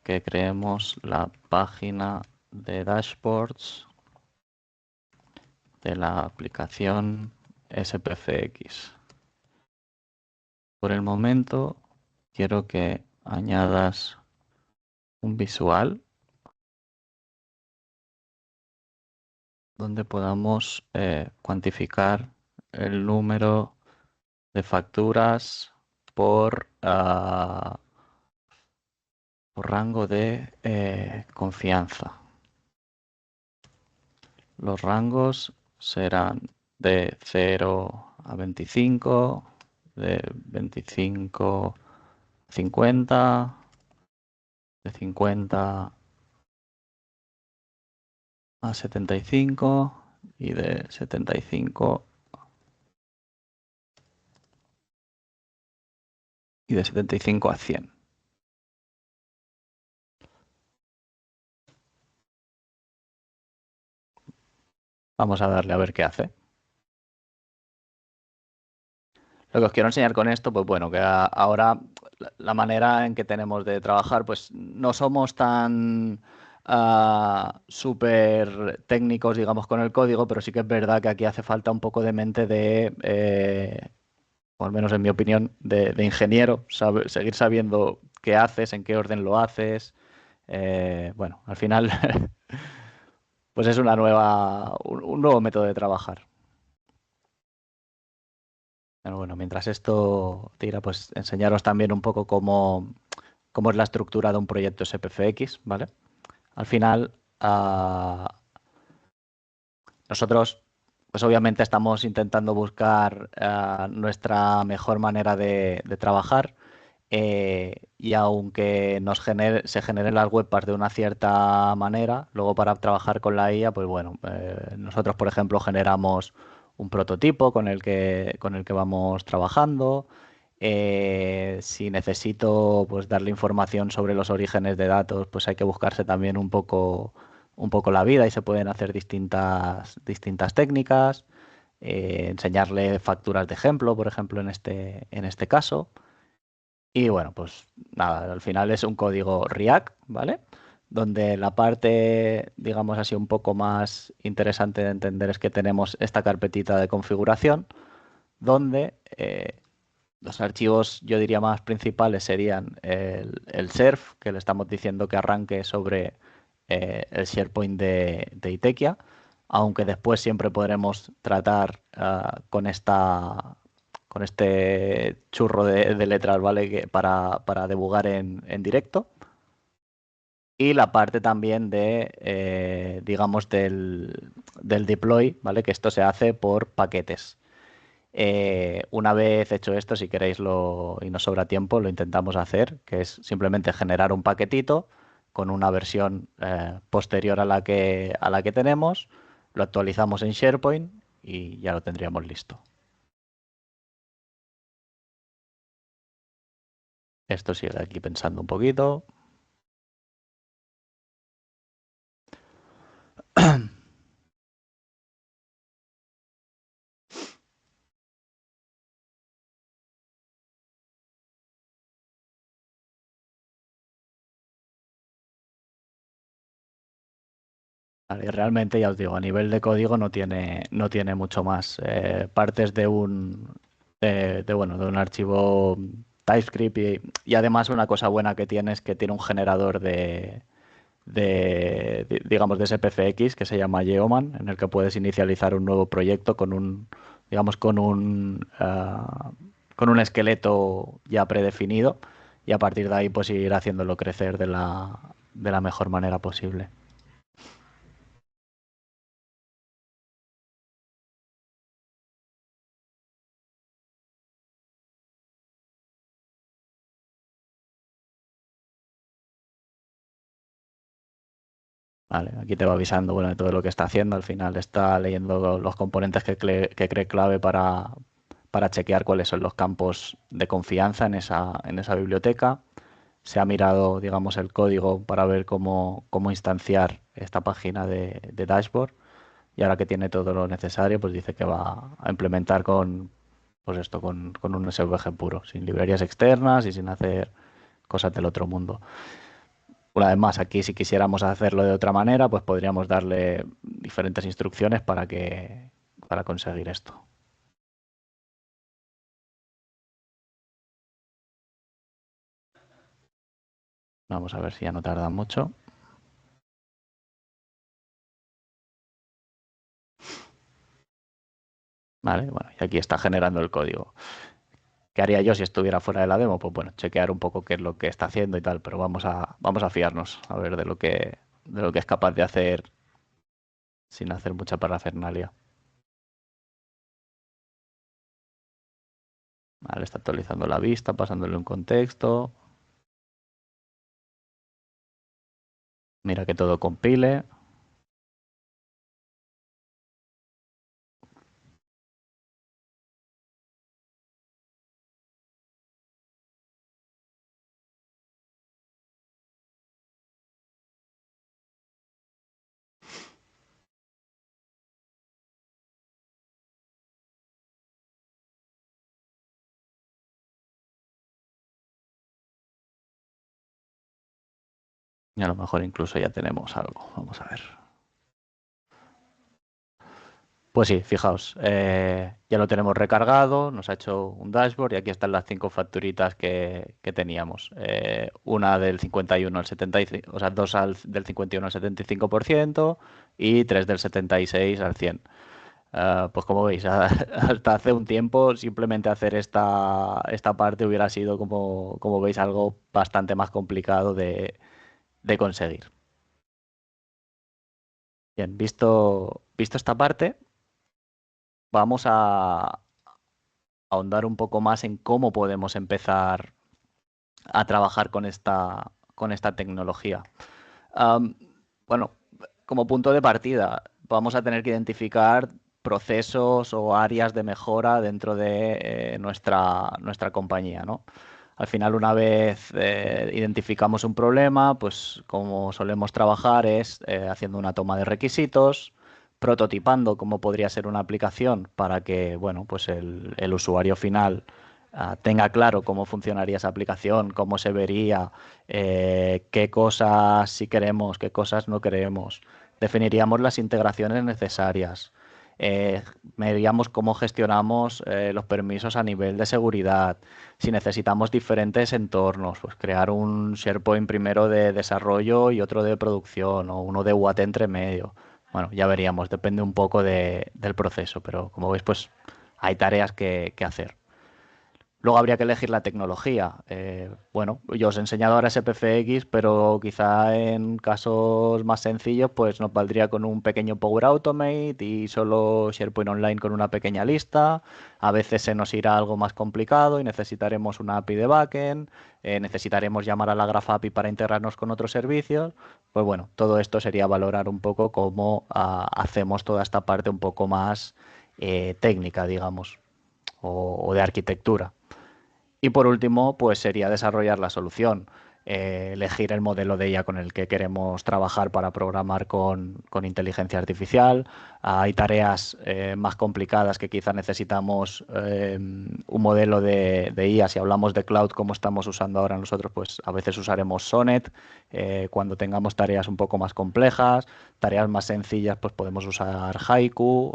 que creemos la página de dashboards de la aplicación SPFX. Por el momento quiero que añadas un visual donde podamos cuantificar el número de facturas por rango de confianza. Los rangos serán de 0 a 25, de 25 a 50, de 50 a 75 y de 75 y de 75 a 100. Vamos a darle a ver qué hace. Lo que os quiero enseñar con esto, pues bueno, que ahora la manera en que tenemos de trabajar, pues no somos tan súper técnicos, digamos, con el código, pero sí que es verdad que aquí hace falta un poco de mente o al menos en mi opinión, de ingeniero, seguir sabiendo qué haces, en qué orden lo haces. Bueno, al final, pues es un nuevo método de trabajar. Pero bueno, mientras esto tira, pues enseñaros también un poco cómo es la estructura de un proyecto SPFX, ¿vale? Al final, nosotros, pues obviamente estamos intentando buscar nuestra mejor manera de trabajar, y aunque se generen las webpas de una cierta manera, luego para trabajar con la IA, pues bueno, nosotros por ejemplo generamos un prototipo con el que vamos trabajando. Si necesito pues darle información sobre los orígenes de datos, pues hay que buscarse también un poco la vida y se pueden hacer distintas técnicas. Enseñarle facturas de ejemplo, por ejemplo, en este caso. Y bueno, pues nada, al final es un código React, ¿vale? Donde la parte, digamos así, un poco más interesante de entender es que tenemos esta carpetita de configuración, donde los archivos, yo diría más principales, serían el serv, que le estamos diciendo que arranque sobre el SharePoint de Itekia, aunque después siempre podremos tratar con este churro de letras, ¿vale? Para debugar en directo. Y la parte también digamos, del deploy, ¿vale? Que esto se hace por paquetes. Una vez hecho esto, si queréis y nos sobra tiempo, lo intentamos hacer, que es simplemente generar un paquetito con una versión posterior a la que tenemos, lo actualizamos en SharePoint y ya lo tendríamos listo. Esto sigue aquí pensando un poquito. Vale, realmente, ya os digo, a nivel de código no tiene mucho más. Partes bueno, de un archivo TypeScript y además una cosa buena que tiene es que tiene un generador digamos, de SPFX que se llama Yeoman, en el que puedes inicializar un nuevo proyecto digamos, con un esqueleto ya predefinido y a partir de ahí pues ir haciéndolo crecer de la mejor manera posible. Vale, aquí te va avisando, bueno, de todo lo que está haciendo. Al final está leyendo los componentes que cree clave para chequear cuáles son los campos de confianza en esa biblioteca. Se ha mirado, digamos, el código para ver cómo instanciar esta página de dashboard. Y ahora que tiene todo lo necesario, pues dice que va a implementar pues esto, con un SVG puro, sin librerías externas y sin hacer cosas del otro mundo. Una vez más, aquí si quisiéramos hacerlo de otra manera, pues podríamos darle diferentes instrucciones para conseguir esto. Vamos a ver si ya no tarda mucho. Vale, bueno, y aquí está generando el código. ¿Qué haría yo si estuviera fuera de la demo? Pues bueno, chequear un poco qué es lo que está haciendo y tal, pero vamos a fiarnos a ver de lo que es capaz de hacer sin hacer mucha parafernalia. Vale, está actualizando la vista, pasándole un contexto. Mira que todo compile. Y a lo mejor incluso ya tenemos algo. Vamos a ver. Pues sí, fijaos, ya lo tenemos recargado, nos ha hecho un dashboard y aquí están las 5 facturitas que teníamos. Una del 51 al 75, o sea, dos del 51 al 75% y tres del 76 al 100. Pues como veis, hasta hace un tiempo simplemente hacer esta parte hubiera sido, como veis, algo bastante más complicado de conseguir. Bien, visto esta parte, vamos a ahondar un poco más en cómo podemos empezar a trabajar con esta tecnología. Am, bueno, como punto de partida, vamos a tener que identificar procesos o áreas de mejora dentro de nuestra compañía, ¿no? Al final, una vez identificamos un problema, pues como solemos trabajar es haciendo una toma de requisitos, prototipando cómo podría ser una aplicación para que, bueno, pues el usuario final tenga claro cómo funcionaría esa aplicación, cómo se vería, qué cosas sí queremos, qué cosas no queremos. Definiríamos las integraciones necesarias. Eh, Veríamos cómo gestionamos los permisos a nivel de seguridad. Si necesitamos diferentes entornos, pues crear un SharePoint primero de desarrollo y otro de producción o uno de UAT entre medio. Bueno, ya veríamos, depende un poco del proceso, pero como veis, pues hay tareas que hacer. Luego habría que elegir la tecnología. Bueno, yo os he enseñado ahora SPFX, pero quizá en casos más sencillos, pues nos valdría con un pequeño Power Automate y solo SharePoint Online con una pequeña lista. A veces se nos irá algo más complicado y necesitaremos una API de backend, necesitaremos llamar a la Graph API para integrarnos con otros servicios. Pues bueno, todo esto sería valorar un poco cómo hacemos toda esta parte un poco más técnica, digamos, o de arquitectura. Y por último, pues sería desarrollar la solución, elegir el modelo de IA con el que queremos trabajar para programar con inteligencia artificial. Hay tareas más complicadas que quizá necesitamos un modelo de IA. Si hablamos de cloud como estamos usando ahora nosotros, pues a veces usaremos Sonnet. Cuando tengamos tareas un poco más complejas, tareas más sencillas, pues podemos usar Haiku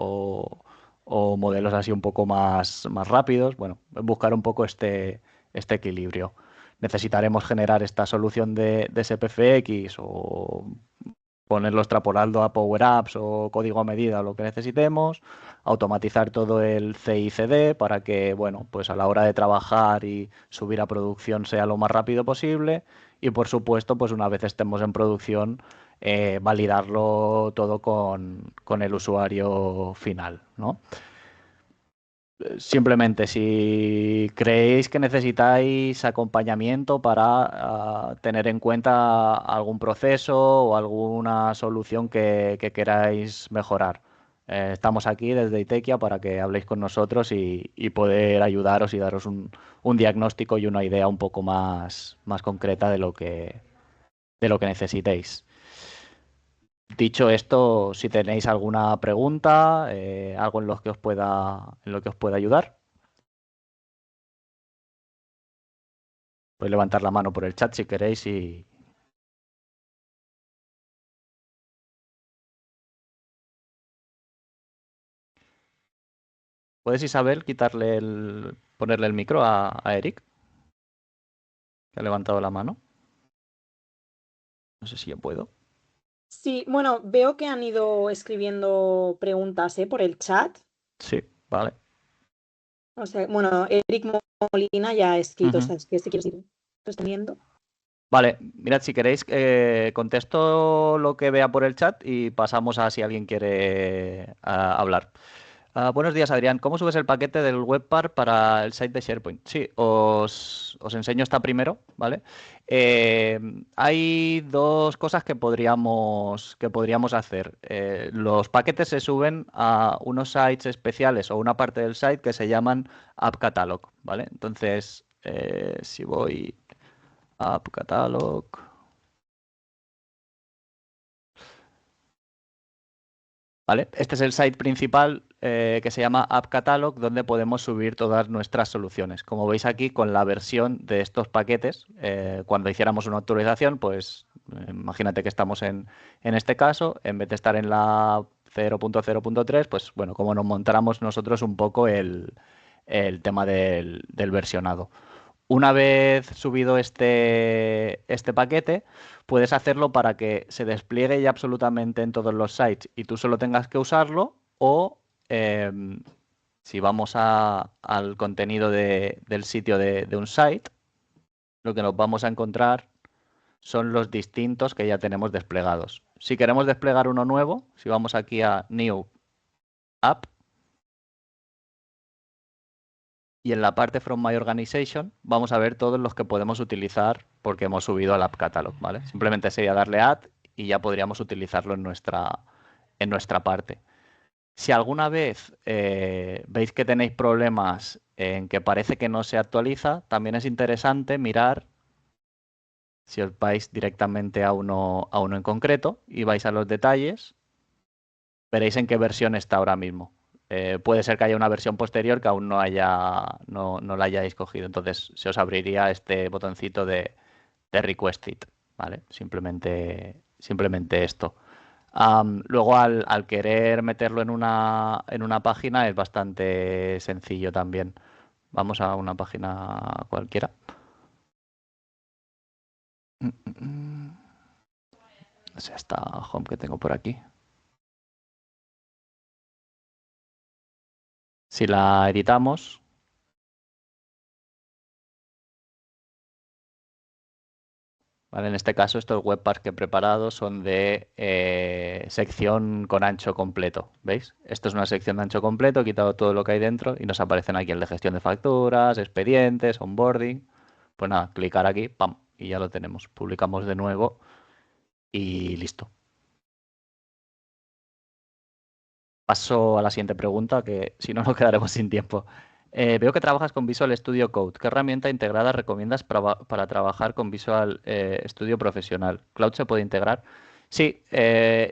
o modelos así un poco más rápidos. Bueno, buscar un poco este equilibrio. Necesitaremos generar esta solución de SPFX o ponerlo extrapolando a Power Apps o código a medida o lo que necesitemos, automatizar todo el CI/CD para que, bueno, pues a la hora de trabajar y subir a producción sea lo más rápido posible y, por supuesto, pues una vez estemos en producción, validarlo todo con el usuario final, ¿no? Simplemente, si creéis que necesitáis acompañamiento para tener en cuenta algún proceso o alguna solución que queráis mejorar, estamos aquí desde Itequia para que habléis con nosotros y poder ayudaros y daros un diagnóstico y una idea un poco más concreta de lo que necesitéis. Dicho esto, si tenéis alguna pregunta, algo en lo que os pueda ayudar. Podéis levantar la mano por el chat si queréis y... ¿Puedes, Isabel, ponerle el micro a Eric, que ha levantado la mano? No sé si yo puedo. Sí, bueno, veo que han ido escribiendo preguntas, por el chat. Sí, vale. O sea, bueno, Eric Molina ya ha escrito, o Ujú. sea, es que si quieres ir respondiendo. Vale, mirad, si queréis, contesto lo que vea por el chat y pasamos a si alguien quiere hablar. Buenos días, Adrián. ¿Cómo subes el paquete del Webpack para el site de SharePoint? Sí, os enseño esta primero, ¿vale? Eh, Hay dos cosas que podríamos hacer. Los paquetes se suben a unos sites especiales o una parte del site que se llaman App Catalog, ¿vale? Entonces, si voy a App Catalog. ¿Vale? Este es el site principal que se llama App Catalog, donde podemos subir todas nuestras soluciones. Como veis aquí, con la versión de estos paquetes, cuando hiciéramos una actualización, pues imagínate que estamos en este caso, en vez de estar en la 0.0.3, pues bueno, como nos montáramos nosotros un poco el tema del versionado. Una vez subido este paquete, puedes hacerlo para que se despliegue ya absolutamente en todos los sites y tú solo tengas que usarlo o si vamos al contenido del sitio de un site, lo que nos vamos a encontrar son los distintos que ya tenemos desplegados. Si queremos desplegar uno nuevo, si vamos aquí a New App, y en la parte From My Organization vamos a ver todos los que podemos utilizar porque hemos subido al App Catalog, ¿vale? Simplemente sería darle Add y ya podríamos utilizarlo en nuestra parte. Si alguna vez veis que tenéis problemas en que parece que no se actualiza, también es interesante mirar, si os vais directamente a uno en concreto y vais a los detalles, veréis en qué versión está ahora mismo. Puede ser que haya una versión posterior que aún no la hayáis cogido. Entonces se os abriría este botoncito de Request It, ¿vale? Simplemente esto. Luego al querer meterlo en una página es bastante sencillo también. Vamos a una página cualquiera. Es esta home que tengo por aquí. Si la editamos, ¿vale? En este caso, estos webpacks que he preparado son de sección con ancho completo. ¿Veis? Esto es una sección de ancho completo, he quitado todo lo que hay dentro y nos aparecen aquí el de gestión de facturas, expedientes, onboarding. Pues nada, clicar aquí, ¡pam! Y ya lo tenemos. Publicamos de nuevo y listo. Paso a la siguiente pregunta, que si no, nos quedaremos sin tiempo. Veo que trabajas con Visual Studio Code. ¿Qué herramienta integrada recomiendas para trabajar con Visual Studio Profesional? ¿Cloud se puede integrar? Sí,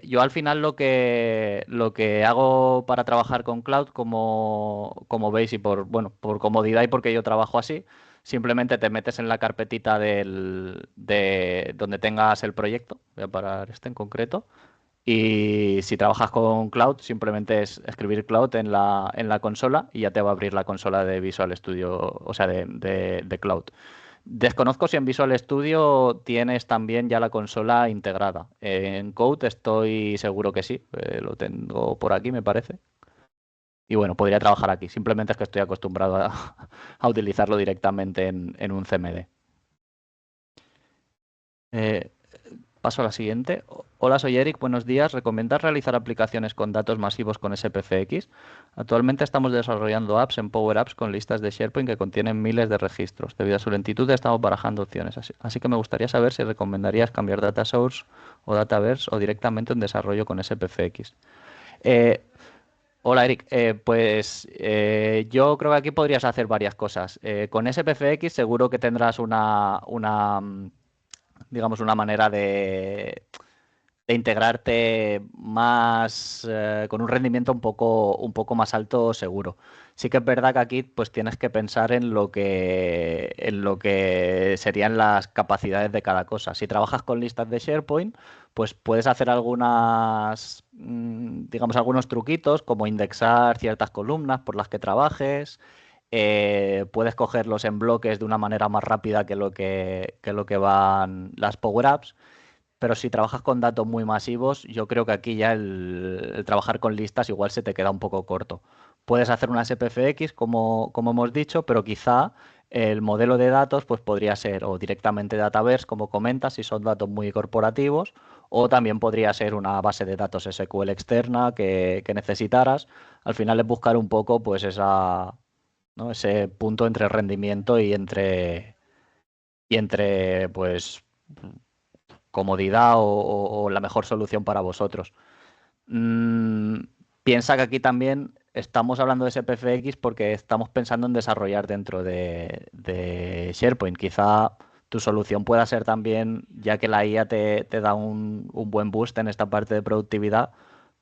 yo al final lo que hago para trabajar con Cloud, como veis, y por comodidad y porque yo trabajo así, simplemente te metes en la carpetita de donde tengas el proyecto. Voy a parar este en concreto. Y si trabajas con Cloud, simplemente es escribir Cloud en la consola y ya te va a abrir la consola de Visual Studio, o sea, de Cloud. Desconozco si en Visual Studio tienes también ya la consola integrada. En Code estoy seguro que sí, lo tengo por aquí, me parece. Y bueno, podría trabajar aquí. Simplemente es que estoy acostumbrado a utilizarlo directamente en un CMD. Eh, Paso a la siguiente. Hola, soy Eric. Buenos días. ¿Recomiendas realizar aplicaciones con datos masivos con SPFX? Actualmente estamos desarrollando apps en Power Apps con listas de SharePoint que contienen miles de registros. Debido a su lentitud, estamos barajando opciones. Así que me gustaría saber si recomendarías cambiar Data Source o Dataverse o directamente un desarrollo con SPFX. Eh, Hola, Eric. Yo creo que aquí podrías hacer varias cosas. Con SPFX seguro que tendrás digamos, una manera de integrarte más con un rendimiento un poco más alto seguro. Sí que es verdad que aquí pues tienes que pensar en lo que serían las capacidades de cada cosa. Si trabajas con listas de SharePoint, pues puedes hacer digamos, algunos truquitos como indexar ciertas columnas por las que trabajes. Puedes cogerlos en bloques de una manera más rápida que lo que van las Power Apps. Pero si trabajas con datos muy masivos, yo creo que aquí ya el trabajar con listas igual se te queda un poco corto. Puedes hacer una SPFX, como hemos dicho, pero quizá el modelo de datos pues podría ser o directamente Dataverse, como comentas, si son datos muy corporativos, o también podría ser una base de datos SQL externa que necesitaras. Al final es buscar un poco pues ¿no? Ese punto entre rendimiento y entre pues comodidad o la mejor solución para vosotros. Mm, Piensa que aquí también estamos hablando de SPFX porque estamos pensando en desarrollar dentro de SharePoint. Quizá tu solución pueda ser también, ya que la IA te da un buen boost en esta parte de productividad,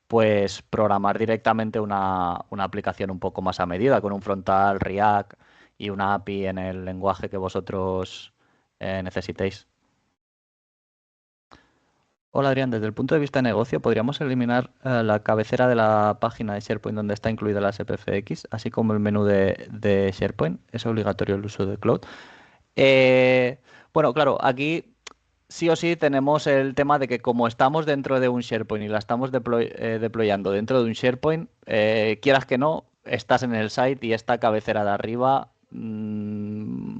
pues programar directamente una aplicación un poco más a medida, con un frontal React y una API en el lenguaje que vosotros necesitéis. Hola Adrián, desde el punto de vista de negocio, ¿podríamos eliminar la cabecera de la página de SharePoint donde está incluida la SPFX, así como el menú de SharePoint? ¿Es obligatorio el uso de Cloud? Eh, bueno, claro, aquí sí o sí tenemos el tema de que como estamos dentro de un SharePoint y la estamos deployando dentro de un SharePoint, quieras que no, estás en el site y esta cabecera de arriba no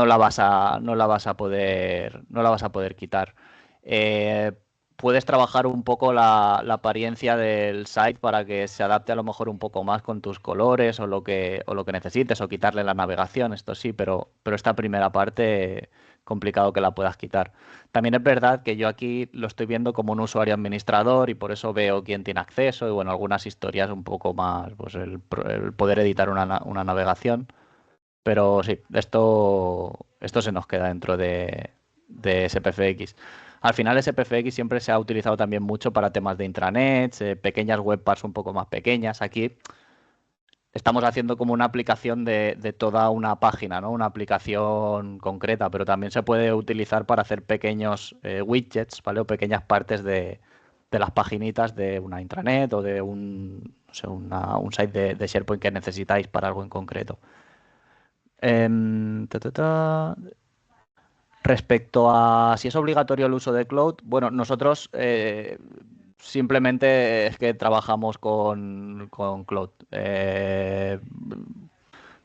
la vas a poder quitar. puedes trabajar un poco la apariencia del site para que se adapte a lo mejor un poco más con tus colores o lo que necesites, o quitarle la navegación, esto sí, pero esta primera parte complicado que la puedas quitar. También es verdad que yo aquí lo estoy viendo como un usuario administrador y por eso veo quién tiene acceso y bueno, algunas historias un poco más, pues el poder editar una navegación. Pero sí, esto se nos queda dentro de SPFX. Al final SPFX siempre se ha utilizado también mucho para temas de intranets, pequeñas webparts un poco más pequeñas. Aquí estamos haciendo como una aplicación de toda una página, ¿no? Una aplicación concreta, pero también se puede utilizar para hacer pequeños widgets, ¿vale? O pequeñas partes de las paginitas de una intranet o de no sé, un site de SharePoint que necesitáis para algo en concreto. Ta, ta, ta. Respecto a si es obligatorio el uso de cloud, bueno, nosotros simplemente es que trabajamos con cloud.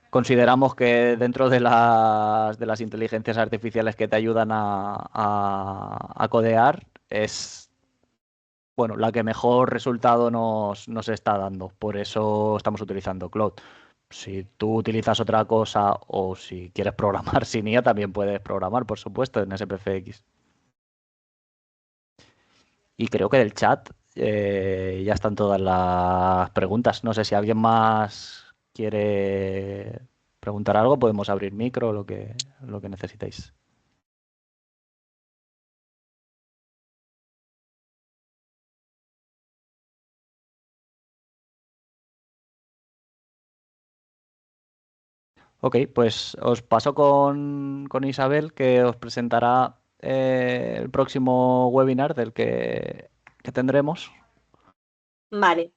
Consideramos que dentro de las inteligencias artificiales que te ayudan a codear es, bueno, la que mejor resultado nos está dando. Por eso estamos utilizando cloud. Si tú utilizas otra cosa o si quieres programar sin IA, también puedes programar, por supuesto, en SPFX. Y creo que del chat ya están todas las preguntas. No sé si alguien más quiere preguntar algo, podemos abrir micro, lo que necesitéis. Ok, pues os paso con Isabel, que os presentará el próximo webinar que tendremos. Vale,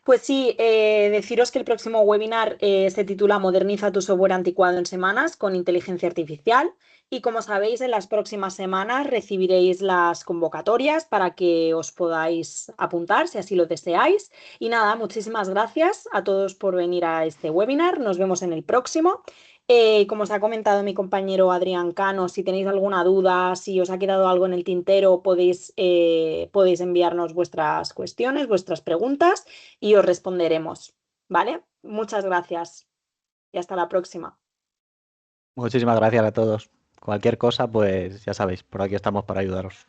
pues sí, deciros que el próximo webinar se titula Moderniza tu software anticuado en semanas con inteligencia artificial y como sabéis, en las próximas semanas recibiréis las convocatorias para que os podáis apuntar si así lo deseáis. Y nada, muchísimas gracias a todos por venir a este webinar. Nos vemos en el próximo. Como os ha comentado mi compañero Adrián Cano, si tenéis alguna duda, si os ha quedado algo en el tintero, podéis enviarnos vuestras cuestiones, vuestras preguntas y os responderemos. ¿Vale? Muchas gracias y hasta la próxima. Muchísimas gracias a todos. Cualquier cosa, pues ya sabéis, por aquí estamos para ayudaros.